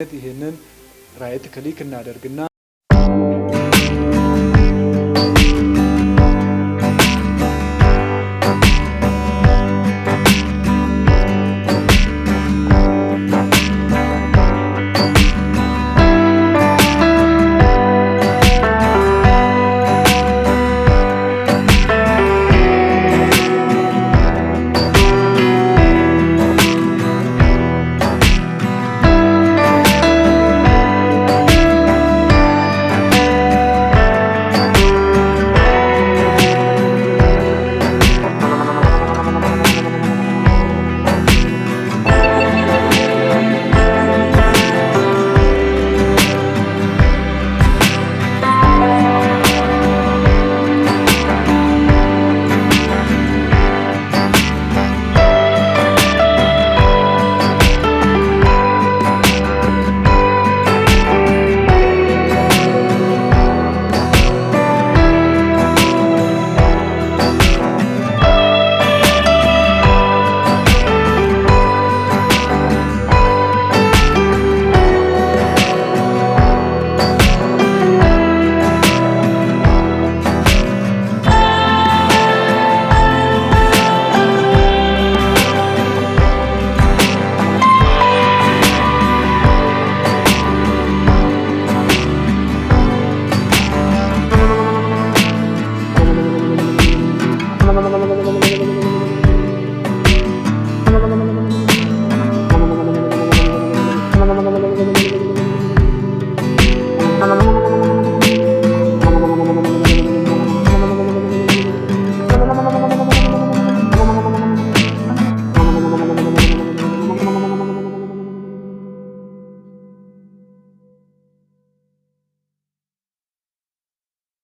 ይሄንን ራይት ክሊክ እናደርግና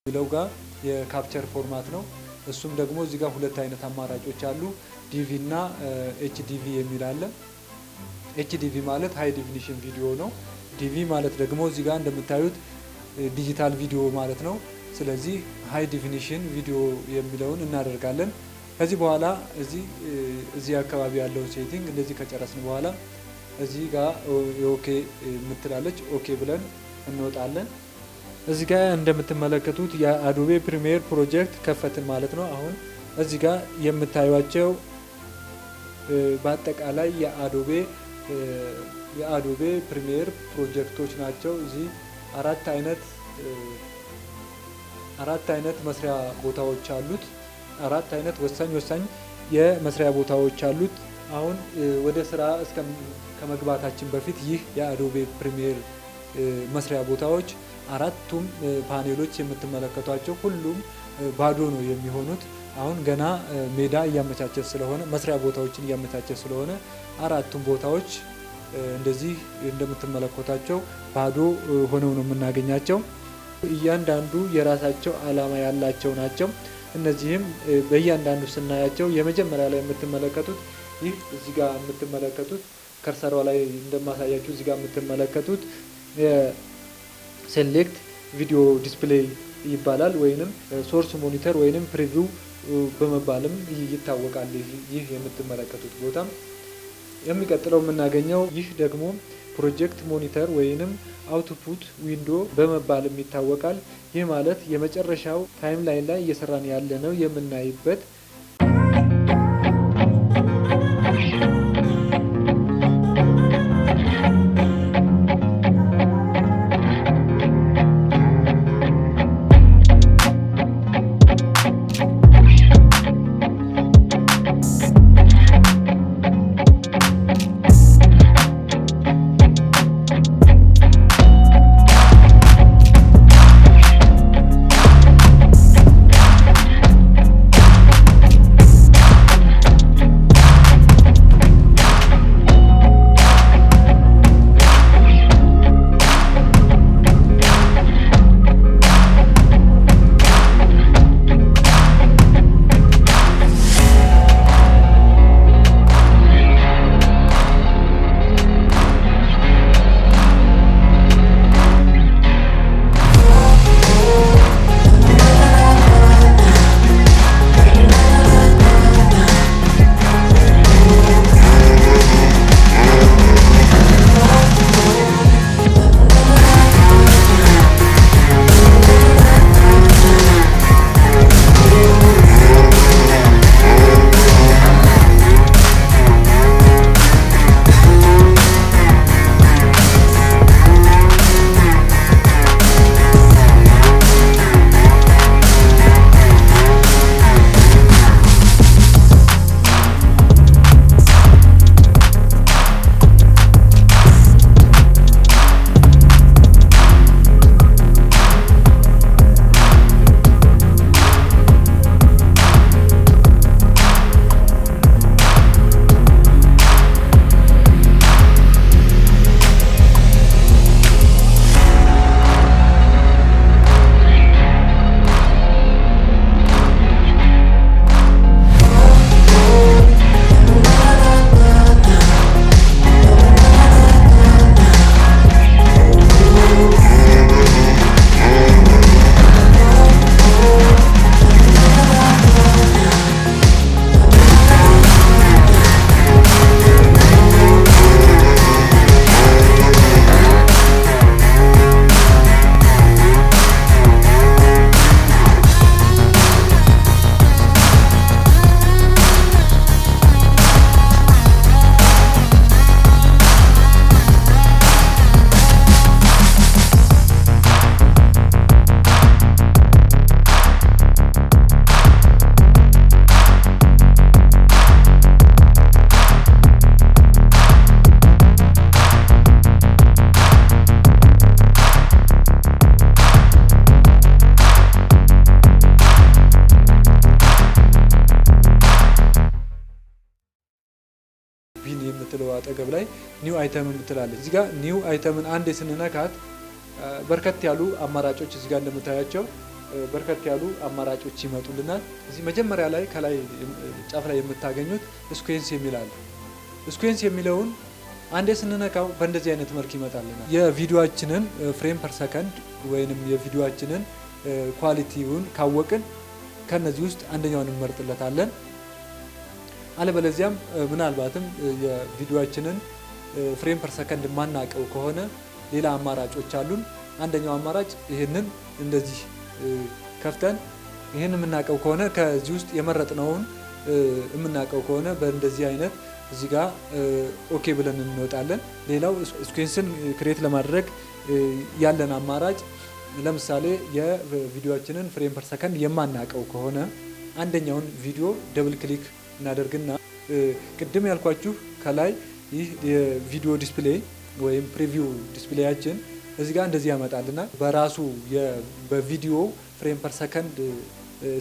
ቢለው ጋር የካፕቸር ፎርማት ነው። እሱም ደግሞ እዚህ ጋር ሁለት አይነት አማራጮች አሉ። ዲቪ እና ኤችዲቪ የሚል አለ። ኤችዲቪ ማለት ሃይ ዲፊኒሽን ቪዲዮ ነው። ዲቪ ማለት ደግሞ እዚህ ጋር እንደምታዩት ዲጂታል ቪዲዮ ማለት ነው። ስለዚህ ሃይ ዲፊኒሽን ቪዲዮ የሚለውን እናደርጋለን። ከዚህ በኋላ እዚህ አካባቢ ያለውን ሴቲንግ እንደዚህ ከጨረስን በኋላ እዚህ ጋር ኦኬ የምትላለች ኦኬ ብለን እንወጣለን። እዚህ ጋር እንደምትመለከቱት የአዶቤ ፕሪሚየር ፕሮጀክት ከፈትን ማለት ነው። አሁን እዚህ ጋር የምታዩቸው በአጠቃላይ የአዶቤ ፕሪሚየር ፕሮጀክቶች ናቸው። እዚህ አራት አይነት መስሪያ ቦታዎች አሉት። አራት አይነት ወሳኝ የመስሪያ ቦታዎች አሉት። አሁን ወደ ስራ ከመግባታችን በፊት ይህ የአዶቤ ፕሪሚየር መስሪያ ቦታዎች አራቱም ፓኔሎች የምትመለከቷቸው ሁሉም ባዶ ነው የሚሆኑት። አሁን ገና ሜዳ እያመቻቸ ስለሆነ መስሪያ ቦታዎችን እያመቻቸ ስለሆነ አራቱም ቦታዎች እንደዚህ እንደምትመለከቷቸው ባዶ ሆነው ነው የምናገኛቸው። እያንዳንዱ የራሳቸው ዓላማ ያላቸው ናቸው። እነዚህም በእያንዳንዱ ስናያቸው የመጀመሪያ ላይ የምትመለከቱት ይህ እዚህ ጋር የምትመለከቱት ከርሰሯ ላይ እንደማሳያችሁ እዚህ ጋር የምትመለከቱት ሴሌክት ቪዲዮ ዲስፕሌይ ይባላል። ወይንም ሶርስ ሞኒተር ወይንም ፕሪቪው በመባልም ይታወቃል። ይህ የምትመለከቱት ቦታ የሚቀጥለው የምናገኘው ይህ ደግሞ ፕሮጀክት ሞኒተር ወይንም አውትፑት ዊንዶ በመባልም ይታወቃል። ይህ ማለት የመጨረሻው ታይም ላይን ላይ እየሰራን ያለ ነው የምናይበት አጠገብ ላይ ኒው አይተም ምትላለች። እዚህ ጋር ኒው አይተምን አንዴ ስንነካት በርከት ያሉ አማራጮች እዚህ ጋር እንደምታያቸው በርከት ያሉ አማራጮች ይመጡልናል። እዚህ መጀመሪያ ላይ ከላይ ጫፍ ላይ የምታገኙት ስኩዌንስ የሚል አለ። ስኩዌንስ የሚለውን አንዴ ስንነካው በእንደዚህ አይነት መልክ ይመጣልናል። የቪዲዮአችንን ፍሬም ፐር ሰከንድ ወይንም የቪዲዮአችንን ኳሊቲውን ካወቅን ከነዚህ ውስጥ አንደኛውን እንመርጥለታለን። አለበለዚያም ምናልባትም የቪዲዮአችንን ፍሬም ፐር ሰከንድ ማናቀው ከሆነ ሌላ አማራጮች አሉን። አንደኛው አማራጭ ይሄንን እንደዚህ ከፍተን ይሄን የምናቀው ከሆነ ከዚህ ውስጥ የመረጥነውን የምናቀው ከሆነ በእንደዚህ አይነት እዚህ ጋር ኦኬ ብለን እንወጣለን። ሌላው ስኩዌንስን ክሬት ለማድረግ ያለን አማራጭ ለምሳሌ የቪዲዮአችንን ፍሬም ፐር ሰከንድ የማናቀው ከሆነ አንደኛውን ቪዲዮ ደብል ክሊክ እናደርግና ቅድም ያልኳችሁ ከላይ ይህ የቪዲዮ ዲስፕሌይ ወይም ፕሪቪው ዲስፕሌያችን እዚህ ጋር እንደዚህ ያመጣልና በራሱ በቪዲዮ ፍሬም ፐር ሰከንድ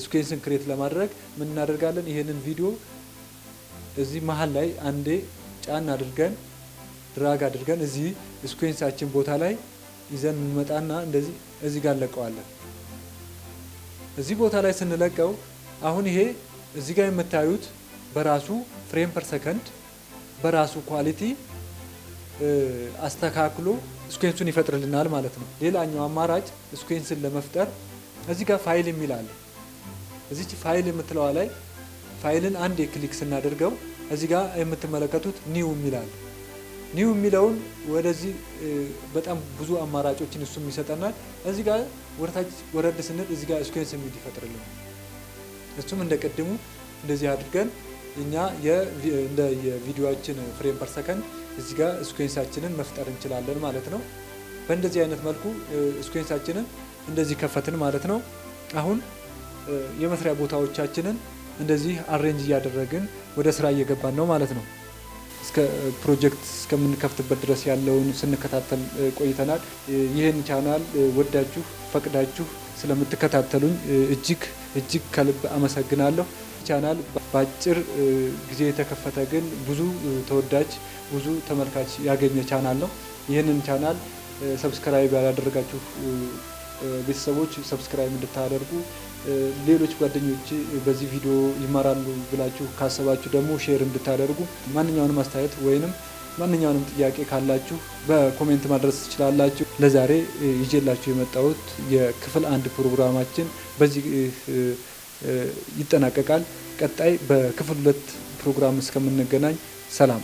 ስኩዌንስን ክሬት ለማድረግ ምን እናደርጋለን? ይሄንን ቪዲዮ እዚህ መሀል ላይ አንዴ ጫን አድርገን ድራግ አድርገን እዚህ ስኩዌንሳችን ቦታ ላይ ይዘን እንመጣና እንደዚህ እዚህ ጋር እንለቀዋለን። እዚህ ቦታ ላይ ስንለቀው አሁን ይሄ እዚህ ጋር የምታዩት በራሱ ፍሬም ፐር ሰከንድ በራሱ ኳሊቲ አስተካክሎ ስኩዌንሱን ይፈጥርልናል ማለት ነው። ሌላኛው አማራጭ ስኩዌንስን ለመፍጠር እዚህ ጋር ፋይል የሚል አለ። እዚች ፋይል የምትለዋ ላይ ፋይልን አንድ ክሊክ ስናደርገው እዚህ ጋር የምትመለከቱት ኒው የሚል አለ። ኒው የሚለውን ወደዚህ በጣም ብዙ አማራጮችን እሱም ይሰጠናል። እዚህ ጋር ወርታች ወረድ ስንል እዚህ ጋር ስኩዌንስ የሚል ይፈጥርልናል። እሱም እንደቀድሙ እንደዚህ አድርገን እኛ እንደ የቪዲዮአችን ፍሬም ፐር ሰከንድ እዚህ ጋር ስኩዌንሳችንን መፍጠር እንችላለን ማለት ነው። በእንደዚህ አይነት መልኩ ስኩዌንሳችንን እንደዚህ ከፈትን ማለት ነው። አሁን የመስሪያ ቦታዎቻችንን እንደዚህ አሬንጅ እያደረግን ወደ ስራ እየገባን ነው ማለት ነው። እስከ ፕሮጀክት እስከምንከፍትበት ድረስ ያለውን ስንከታተል ቆይተናል። ይህን ቻናል ወዳችሁ ፈቅዳችሁ ስለምትከታተሉኝ እጅግ ከልብ አመሰግናለሁ። ቻናል በአጭር ጊዜ የተከፈተ ግን ብዙ ተወዳጅ ብዙ ተመልካች ያገኘ ቻናል ነው። ይህንን ቻናል ሰብስክራይብ ያላደረጋችሁ ቤተሰቦች ሰብስክራይብ እንድታደርጉ፣ ሌሎች ጓደኞች በዚህ ቪዲዮ ይማራሉ ብላችሁ ካሰባችሁ ደግሞ ሼር እንድታደርጉ፣ ማንኛውንም አስተያየት ወይንም ማንኛውንም ጥያቄ ካላችሁ በኮሜንት ማድረስ ትችላላችሁ። ለዛሬ ይዤላችሁ የመጣሁት የክፍል 1 ፕሮግራማችን በዚህ ይጠናቀቃል። ቀጣይ በክፍል 2 ፕሮግራም እስከምንገናኝ ሰላም።